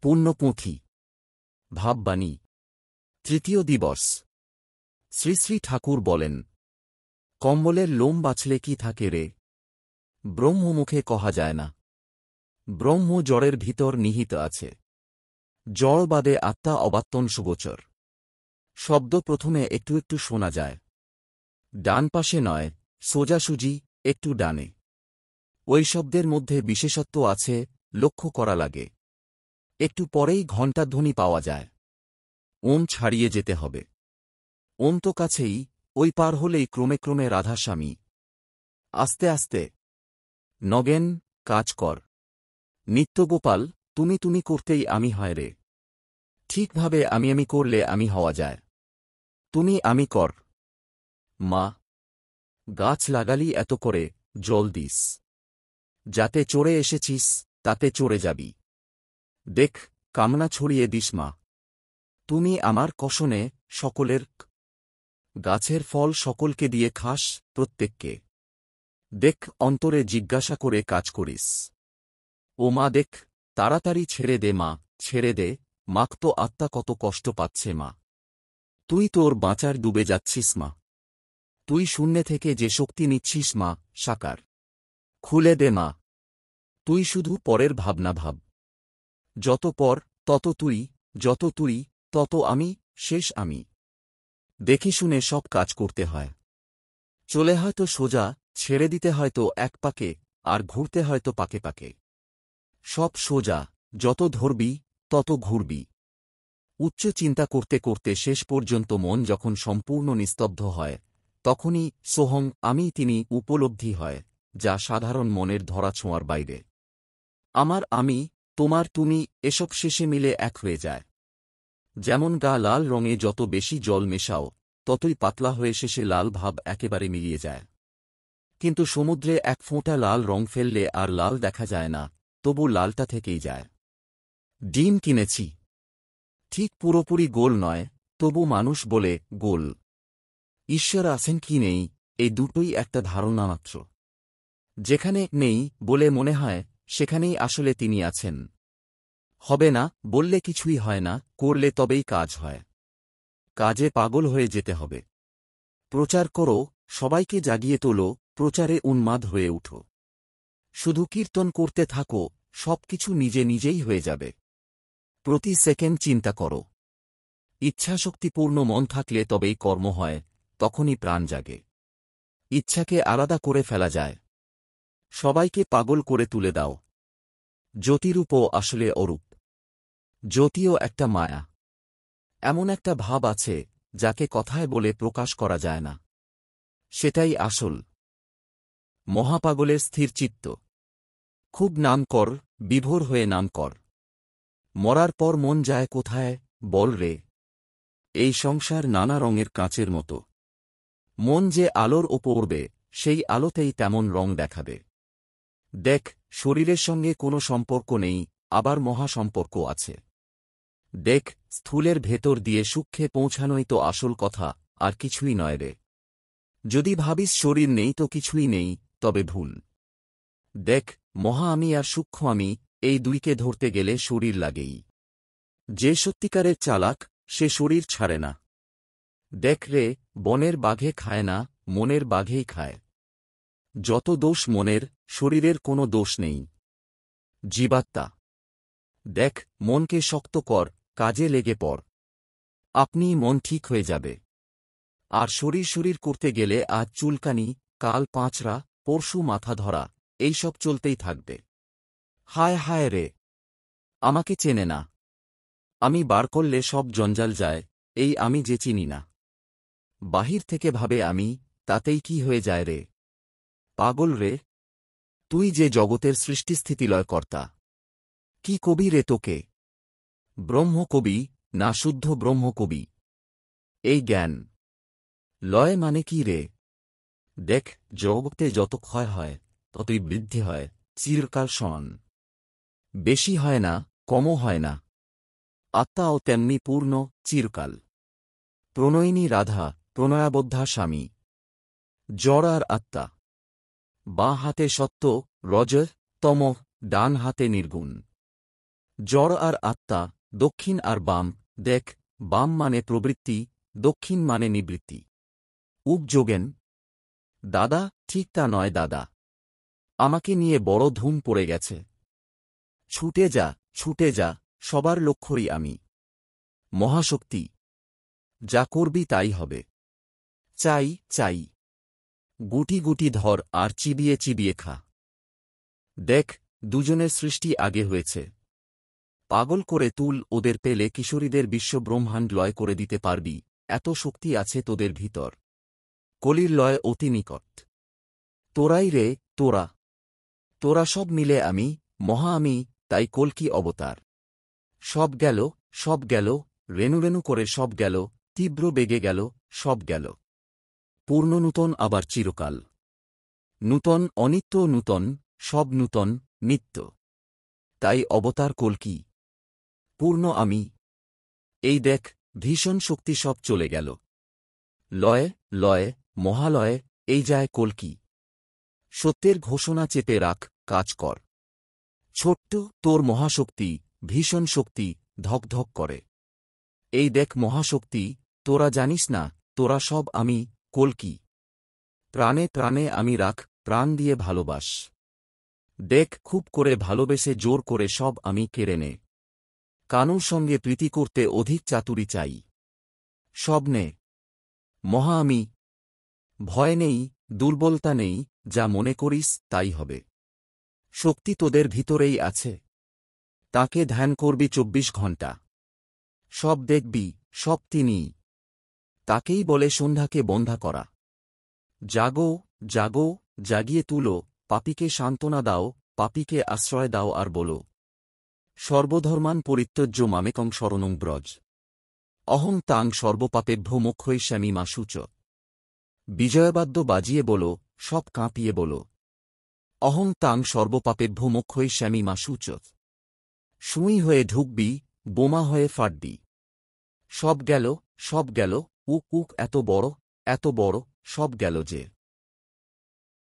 পুণ্যপুঁথি ভাববাণী তৃতীয় দিবস শ্রী শ্রী ঠাকুর বলেন, কম্বলের লোম বাছলে কি থাকে রে? ব্রহ্মমুখে কহা যায় না। ব্রহ্ম জড়ের ভিতর নিহিত আছে। জড় বাদে আত্মা অবাত্তন সুগোচর। শব্দ প্রথমে একটু একটু শোনা যায়। ডান পাশে নয়, সোজাসুজি, একটু ডানে। ওই শব্দের মধ্যে বিশেষত্ব আছে, লক্ষ্য করা লাগে। একটু পরেই ঘণ্টাধ্বনি পাওয়া যায়। ওম ছাড়িয়ে যেতে হবে। ওম তো কাছেই, ওই পার হলেই ক্রমে ক্রমে রাধাস্বামী। আস্তে আস্তে নগেন, কাজ কর। নিত্যগোপাল, তুমি তুমি করতেই আমি হয় রে। ঠিকভাবে আমি করলে আমি হওয়া যায়। তুমি আমি কর। মা, গাছ লাগালি এত করে, জল দিস। যাতে চড়ে এসেছিস, তাতে চড়ে যাবি। দেখ, কামনা ছড়িয়ে দিস মা। তুমি আমার কষণে, সকলের। গাছের ফল সকলকে দিয়ে খাস, প্রত্যেককে। দেখ, অন্তরে জিজ্ঞাসা করে কাজ করিস। ও মা দেখ, তাড়াতাড়ি ছেড়ে দে মা, ছেড়ে দে, মাক তো আত্মা কত কষ্ট পাচ্ছে মা। তুই তোর বাঁচার ডুবে যাচ্ছিস মা। তুই শূন্যে থেকে যে শক্তি নিচ্ছিস মা, সাকার। খুলে দে মা। তুই শুধু পরের ভাবনা ভাব। যত পর, তত তুই, যত তুই, তত আমি, শেষ আমি। দেখে শুনে সব কাজ করতে হয়। চলে হয়তো সোজা, ছেড়ে দিতে হয়তো এক পাকে, আর ঘুরতে হয়তো পাকে পাকে। সব সোজা, যত ধরবি, তত ঘুরবি। উচ্চ চিন্তা করতে করতে শেষ পর্যন্ত মন যখন সম্পূর্ণ নিস্তব্ধ হয়, তখনই সোহং আমি তিনি উপলব্ধি হয়, যা সাধারণ মনের ধরাছোঁয়ার বাইরে। আমার আমি, তোমার তুমি, এসব শেষে মিলে এক হয়ে যায়। যেমন গা লাল রঙে যত বেশি জল মেশাও, ততই পাতলা হয়ে শেষে লাল ভাব একেবারে মিলিয়ে যায়। কিন্তু সমুদ্রে এক ফোঁটা লাল রং ফেললে আর লাল দেখা যায় না, তবু লালটা থেকেই যায়। ডিম কিনেছি। ঠিক পুরোপুরি গোল নয়, তবু মানুষ বলে গোল। ঈশ্বর আছেন কি নেই, এই দুটোই একটা ধারণা মাত্র। যেখানে নেই বলে মনে হয়, সেখানেই আসলে তিনি আছেন। হবে না বললে কিছুই হয় না, করলে তবেই কাজ হয়। কাজে পাগল হয়ে যেতে হবে। প্রচার করো, সবাইকে জাগিয়ে তোলো, প্রচারে উন্মাদ হয়ে উঠো। শুধু কীর্তন করতে থাকো, সবকিছু নিজে নিজেই হয়ে যাবে। প্রতি সেকেন্ড চিন্তা করো। ইচ্ছাশক্তিপূর্ণ মন থাকলে তবেই কর্ম হয়, তখনই প্রাণ জাগে। ইচ্ছাকে আলাদা করে ফেলা যায়। সবাইকে পাগল করে তুলে দাও। জ্যোতিরূপও আসলে অরূপ। জ্যোতিও একটা মায়া। এমন একটা ভাব আছে, যাকে কথায় বলে প্রকাশ করা যায় না। সেটাই আসল। মহাপাগলের স্থির চিত্ত। খুব নাম কর, বিভোর হয়ে নাম কর। মরার পর মন যায় কোথায়, বল রে? এই সংসার নানা রঙের কাঁচের মতো। মন যে আলোর ওপর উড়বে, সেই আলোতেই তেমন রং দেখাবে। দেখ, শরীরের সঙ্গে কোনো সম্পর্ক নেই, আবার মহাসম্পর্ক আছে। দেখ, স্থূলের ভেতর দিয়ে সূক্ষ্মে পৌঁছানোই তো আসল কথা, আর কিছুই নয় রে। যদি ভাবিস শরীর নেই তো কিছুই নেই, তবে ভুল। দেখ, মহা আমি আর সূক্ষ্ম আমি, এই দুইকে ধরতে গেলে শরীর লাগেই। যে সত্যিকারের চালাক, সে শরীর ছাড়ে না। দেখ রে, বনের বাঘে খায় না, মনের বাঘেই খায়। যত দোষ মনের, শরীরের কোনো দোষ নেই। জীবাত্মা। দেখ, মনকে শক্ত কর, কাজে লেগে পড়। আপনিই মন ঠিক হয়ে যাবে। আর শরীর শরীর করতে গেলে আজ চুলকানি, কাল পাঁচড়া, পরশু মাথা ধরা, এইসব চলতেই থাকবে। হায় হায় রে, আমাকে চেনে না। আমি বার করলে সব জঞ্জাল যায়, এই আমি যে চিনি না। বাহির থেকে ভাবে আমি, তাতেই কি হয়ে যায় রে? পাগল রে, তুই যে জগতের সৃষ্টিস্থিতিলয় কর্তা। কি কবি রে তোকে? ব্রহ্মকবি, না শুদ্ধ ব্রহ্মকবি। এই জ্ঞান। লয় মানে কি রে? দেখ, জগতে যত ক্ষয় হয়, ততই বৃদ্ধি হয়, চিরকাল সমান। বেশি হয় না, কমও হয় না। আত্মাও তেমনি পূর্ণ, চিরকাল। প্রণয়িনী রাধা, প্রণয়াবদ্ধা স্বামী। জড় আর আত্মা। বাঁ হাতে সত্য, রজ, তম, ডান হাতে নির্গুণ। জড় আর আত্মা, দক্ষিণ আর বাম, দেখ, বাম মানে প্রবৃত্তি, দক্ষিণ মানে নিবৃত্তি। যোগেন, দাদা, ঠিক তা নয় দাদা। আমাকে নিয়ে বড় ধুম পড়ে গেছে। ছুটে যা, ছুটে যা, সবার লক্ষ্যই আমি। মহাশক্তি, যা করবি তাই হবে। চাই, চাই। গুটি গুটি ধর আর চিবিয়ে চিবিয়ে খা। দেখ, দুজনের সৃষ্টি আগে হয়েছে। পাগল করে তুল ওদের, পেলে কিশোরীদের বিশ্বব্রহ্মাণ্ড লয় করে দিতে পারবি, এত শক্তি আছে তোদের ভিতর। কলির লয় অতি নিকট। তোরাই রে, তোরা। তোরা সব মিলে আমি, মহা আমি, তাই কল্কি অবতার। সব গেল, সব গেল, রেণুরেণু করে সব গেল, তীব্র বেগে গেল, সব গেল। পূর্ণ নূতন আবার চিরকাল। নূতন অনিত্য, নূতন, সব নূতন, নিত্য। তাই অবতার কল্কি। পূর্ণ আমি। এই দেখ, ভীষণ শক্তি সব চলে গেল। লয়ে, লয়ে, মহালয়ে, এই যায় কল্কি। সত্যের ঘোষণা চেপে রাখ, কাজ কর। ছোট্ট তোর মহাশক্তি, ভীষণ শক্তি, ধকধক করে। এই দেখ মহাশক্তি, তোরা জানিস না, তোরা সব আমি, কল্কি। প্রাণে প্রাণে আমি রাখ, প্রাণ দিয়ে ভালোবাস। দেখ, খুব করে ভালোবেসে জোর করে সব আমি কেড়ে নে। কানুর সঙ্গে প্রীতি করতে অধিক চাতুরি চাই। সব নে। মহা আমি। ভয় নেই, দুর্বলতা নেই, যা মনে করিস তাই হবে। শক্তি তোদের ভিতরেই আছে। তাকে ধ্যান করবি 24 ঘণ্টা। সব দেখবি, সব তিনিই। তাকেই বলে সন্ধ্যাকে বন্ধা করা। জাগো, জাগো, জাগিয়ে তুলো, পাপীকে সান্ত্বনা দাও, পাপীকে আশ্রয় দাও আর বলো, সর্বধর্মান পরিত্যজ্য মামেকং শরণং ব্রজ। অহং তাং সর্বপাপেভ্যো মোক্ষয়িষ্যামি মা শুচ। বিজয়বাদ্য বাজিয়ে বলো, সব কাঁপিয়ে বলো, অহং তাং সর্বপাপেভ্যো মোক্ষয়িষ্যামি মা শুচ। সুঁই হয়ে ঢুকবি, বোমা হয়ে ফাটবি। সব গেল, সব গেল, উক উক, এত বড়, সব গেল যে।